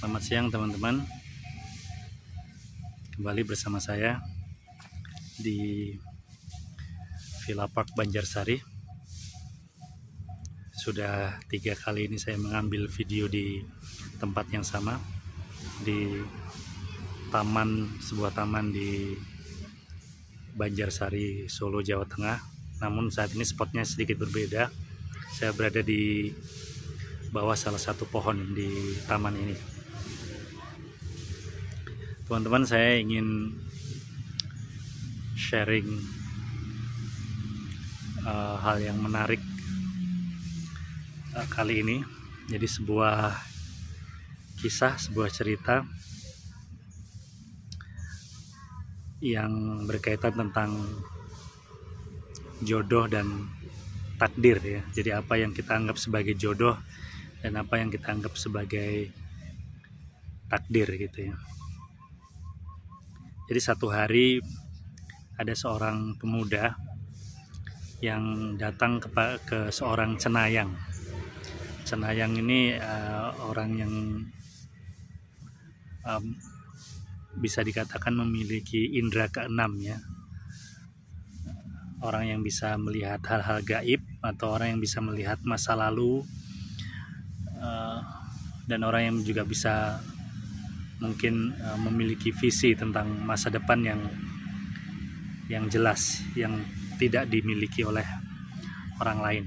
Selamat siang teman-teman, kembali bersama saya di Villa Park Banjarsari. Sudah 3 kali ini saya mengambil video di tempat yang sama, di sebuah taman di Banjarsari, Solo, Jawa Tengah. Namun saat ini spotnya sedikit berbeda. Saya berada di bawah salah satu pohon di taman ini. Teman-teman, saya ingin sharing hal yang menarik kali ini. Jadi sebuah kisah, sebuah cerita yang berkaitan tentang jodoh dan takdir ya. Jadi apa yang kita anggap sebagai jodoh dan apa yang kita anggap sebagai takdir gitu ya. Jadi satu hari ada seorang pemuda yang datang ke seorang cenayang. Cenayang ini orang yang bisa dikatakan memiliki indera keenam ya. Orang yang bisa melihat hal-hal gaib, atau orang yang bisa melihat masa lalu, dan orang yang juga bisa mungkin memiliki visi tentang masa depan yang jelas, yang tidak dimiliki oleh orang lain.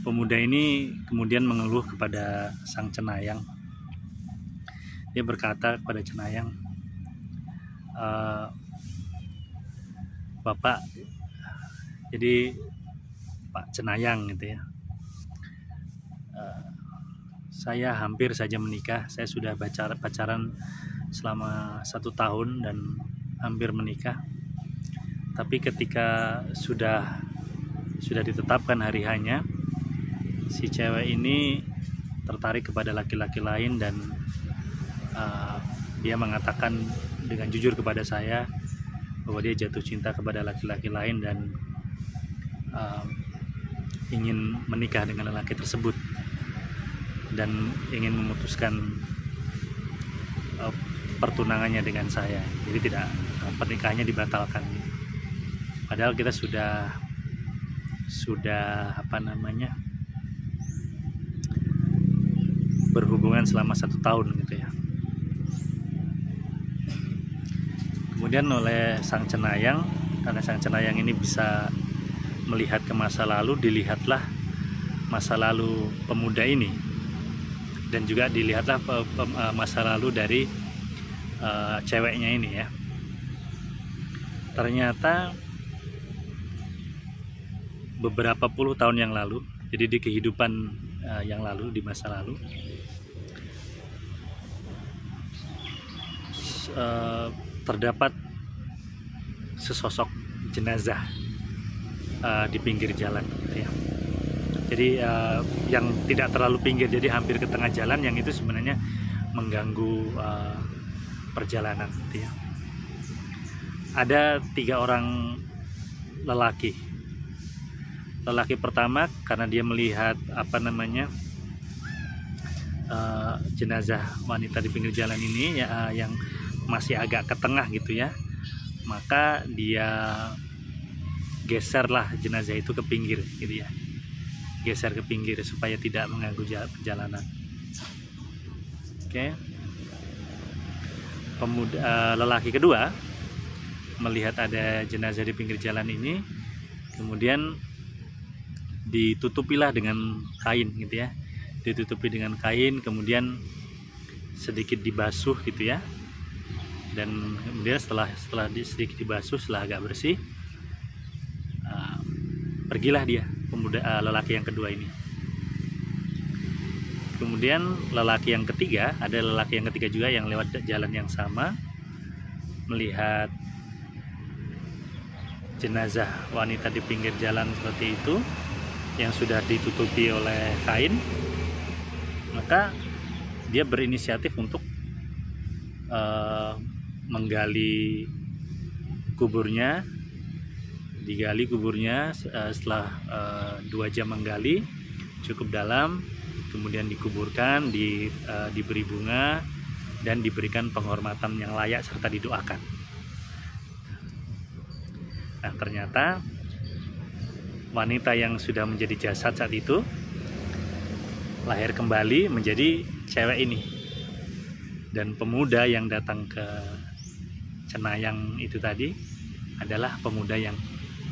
Pemuda ini kemudian mengeluh kepada sang cenayang. Dia berkata kepada cenayang, "Bapak, jadi Pak Cenayang gitu ya, saya hampir saja menikah. Saya sudah pacaran selama 1 tahun dan hampir menikah. Tapi ketika sudah ditetapkan hari hanya, si cewek ini tertarik kepada laki-laki lain dan dia mengatakan dengan jujur kepada saya bahwa dia jatuh cinta kepada laki-laki lain dan ingin menikah dengan lelaki tersebut dan ingin memutuskan pertunangannya dengan saya. Jadi tidak, pernikahannya dibatalkan. Padahal kita sudah berhubungan selama 1 tahun gitu ya." Kemudian oleh sang cenayang, karena sang cenayang ini bisa melihat ke masa lalu, dilihatlah masa lalu pemuda ini dan juga dilihatlah masa lalu dari ceweknya ini ya. Ternyata beberapa puluh tahun yang lalu, jadi di kehidupan yang lalu, di masa lalu, terdapat sesosok jenazah di pinggir jalan gitu ya. Jadi yang tidak terlalu pinggir, jadi hampir ke tengah jalan, yang itu sebenarnya mengganggu perjalanan gitu ya. Ada 3 orang lelaki. Lelaki pertama, karena dia melihat jenazah wanita di pinggir jalan ini ya, yang masih agak ke tengah gitu ya, maka dia geserlah jenazah itu ke pinggir gitu ya, geser ke pinggir supaya tidak mengganggu perjalanan. Oke. Lelaki kedua melihat ada jenazah di pinggir jalan ini, kemudian ditutupilah dengan kain gitu ya, ditutupi dengan kain, kemudian sedikit dibasuh gitu ya. Dan kemudian setelah sedikit dibasuh, setelah agak bersih, pergilah dia, lelaki yang kedua ini. Kemudian lelaki yang ketiga, ada lelaki yang ketiga juga yang lewat jalan yang sama, melihat jenazah wanita di pinggir jalan seperti itu yang sudah ditutupi oleh kain. Maka dia berinisiatif untuk menggali kuburnya. Digali kuburnya setelah 2 jam menggali cukup dalam, kemudian dikuburkan, diberi bunga, dan diberikan penghormatan yang layak serta didoakan. Nah, ternyata wanita yang sudah menjadi jasad saat itu lahir kembali menjadi cewek ini, dan pemuda yang datang ke Cenayang itu tadi adalah pemuda yang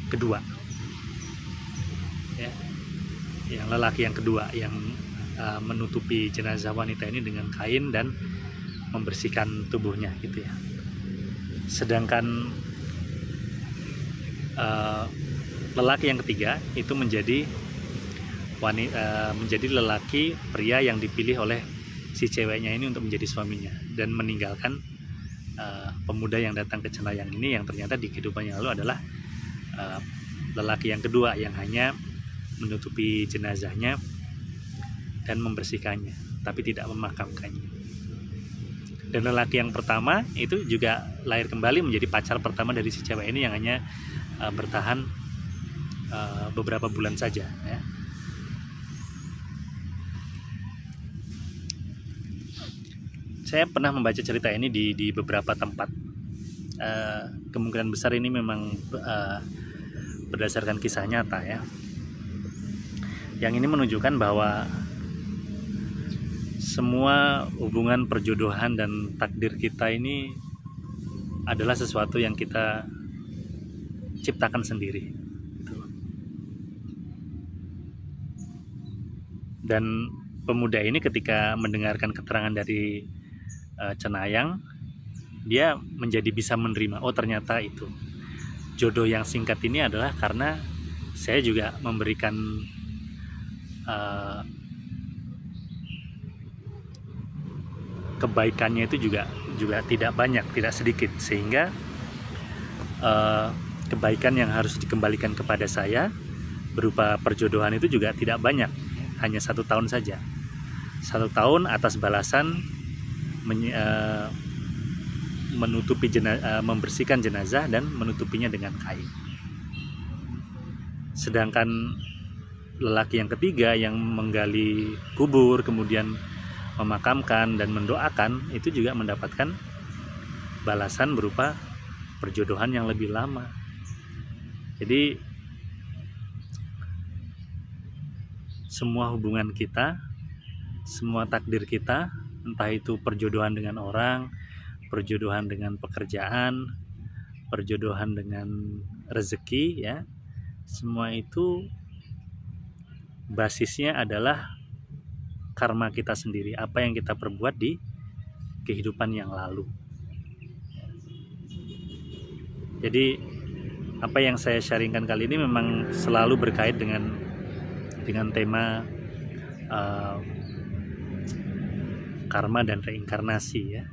kedua, ya, yang lelaki yang kedua yang menutupi jenazah wanita ini dengan kain dan membersihkan tubuhnya, gitu ya. Sedangkan lelaki yang ketiga itu menjadi lelaki pria yang dipilih oleh si ceweknya ini untuk menjadi suaminya, dan meninggalkan pemuda yang datang ke Cenayang ini, yang ternyata di kehidupan yang lalu adalah lelaki yang kedua yang hanya menutupi jenazahnya dan membersihkannya, tapi tidak memakamkannya. Dan lelaki yang pertama itu juga lahir kembali menjadi pacar pertama dari si cewek ini yang hanya bertahan beberapa bulan saja, ya. Saya pernah membaca cerita ini di beberapa tempat. Kemungkinan besar ini memang berdasarkan kisah nyata, ya. Yang ini menunjukkan bahwa semua hubungan perjodohan dan takdir kita ini adalah sesuatu yang kita ciptakan sendiri. Dan pemuda ini ketika mendengarkan keterangan dari Cenayang, dia menjadi bisa menerima, oh ternyata itu jodoh yang singkat ini adalah karena saya juga memberikan kebaikannya itu juga tidak banyak, tidak sedikit, sehingga kebaikan yang harus dikembalikan kepada saya berupa perjodohan itu juga tidak banyak, hanya 1 tahun saja. 1 tahun atas balasan menutupi membersihkan jenazah dan menutupinya dengan kain. Sedangkan lelaki yang ketiga yang menggali kubur, kemudian memakamkan dan mendoakan, itu juga mendapatkan balasan berupa perjodohan yang lebih lama. Jadi semua hubungan kita, semua takdir kita, entah itu perjodohan dengan orang, perjodohan dengan pekerjaan, perjodohan dengan rezeki, ya, semua itu basisnya adalah karma kita sendiri, apa yang kita perbuat di kehidupan yang lalu. Jadi apa yang saya sharingkan kali ini memang selalu berkait dengan tema karma dan reinkarnasi, ya.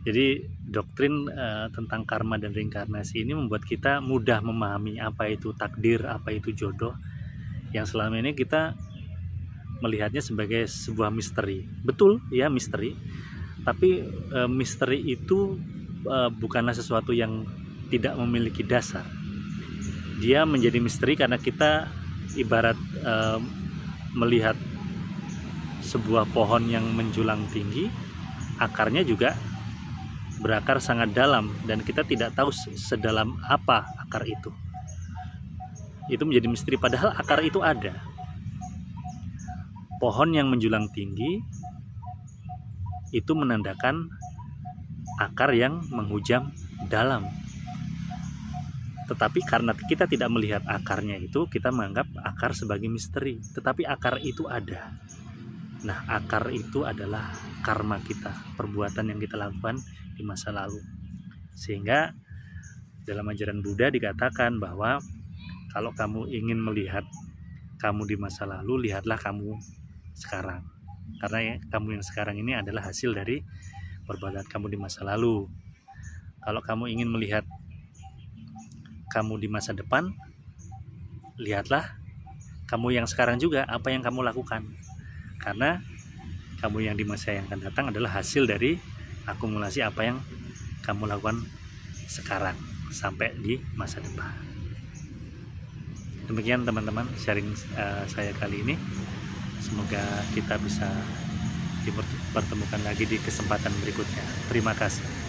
Jadi doktrin tentang karma dan reinkarnasi ini membuat kita mudah memahami apa itu takdir, apa itu jodoh, yang selama ini kita melihatnya sebagai sebuah misteri. Betul, ya, misteri. Tapi misteri itu bukanlah sesuatu yang tidak memiliki dasar. Dia menjadi misteri karena kita ibarat melihat sebuah pohon yang menjulang tinggi, akarnya juga berakar sangat dalam, dan kita tidak tahu sedalam apa akar itu. Itu menjadi misteri, padahal akar itu ada. Pohon yang menjulang tinggi itu menandakan akar yang menghujam dalam. Tetapi karena kita tidak melihat akarnya itu, kita menganggap akar sebagai misteri. Tetapi akar itu ada. Nah, akar itu adalah karma kita, perbuatan yang kita lakukan di masa lalu. Sehingga dalam ajaran Buddha dikatakan bahwa kalau kamu ingin melihat kamu di masa lalu, lihatlah kamu sekarang. Karena kamu yang sekarang ini adalah hasil dari perbuatan kamu di masa lalu. Kalau kamu ingin melihat kamu di masa depan, lihatlah kamu yang sekarang juga, apa yang kamu lakukan. Karena kamu yang di masa yang akan datang adalah hasil dari akumulasi apa yang kamu lakukan sekarang sampai di masa depan. Demikian teman-teman sharing saya kali ini. Semoga kita bisa dipertemukan lagi di kesempatan berikutnya. Terima kasih.